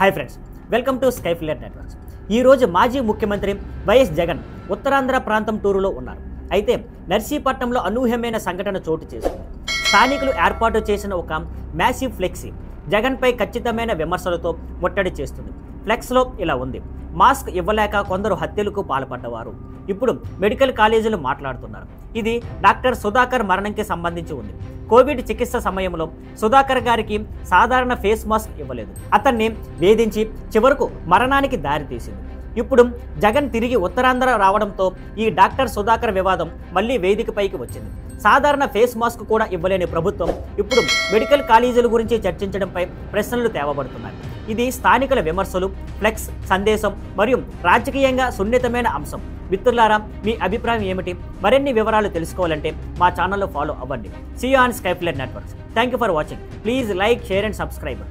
Hi friends, welcome to Skyfiller Networks. ఈరోజు మాజీ ముఖ్యమంత్రి వైఎస్ జగన్ ఉత్తరాంధ్ర ప్రాంతం టూరులో ఉన్నారు. అయితే నర్సీపట్నంలో అనూహ్యమైన సంఘటన చోటు చేసుకుంది. స్థానికులు ఏర్పాటు చేసిన ఒక మ్యాసివ్ ఫ్లెక్సీ జగన్పై ఖచ్చితమైన విమర్శలతో ముట్టడి చేస్తుంది. ఫ్లెక్స్లో ఇలా ఉంది: మాస్క్ ఇవ్వలేక కొందరు హత్యలకు పాల్పడ్డవారు. ఇప్పుడు మెడికల్ కాలేజీలు మాట్లాడుతున్నారు. ఇది డాక్టర్ సుధాకర్ మరణంకి సంబంధించి ఉంది. కోవిడ్ చికిత్స సమయంలో సుధాకర్ గారికి సాధారణ ఫేస్ మాస్క్ ఇవ్వలేదు. అతన్ని వేధించి చివరకు మరణానికి దారితీసింది. ఇప్పుడు జగన్ తిరిగి ఉత్తరాంధ్ర రావడంతో ఈ డాక్టర్ సుధాకర్ వివాదం మళ్ళీ వేదికపైకి వచ్చింది. సాధారణ ఫేస్ మాస్క్ కూడా ఇవ్వలేని ప్రభుత్వం ఇప్పుడు మెడికల్ కాలేజీల గురించి చర్చించడంపై ప్రశ్నలు తేవబడుతున్నాయి. ఇది స్థానికుల విమర్శలు, ఫ్లెక్స్ సందేశం మరియు రాజకీయంగా సున్నితమైన అంశం. మిత్రులారా, మీ అభిప్రాయం ఏమిటి? మరిన్ని వివరాలు తెలుసుకోవాలంటే మా ఛానల్లో ఫాలో అవ్వండి. See you on Skyfiller Networks. Thank you for watching. Please like, share and subscribe.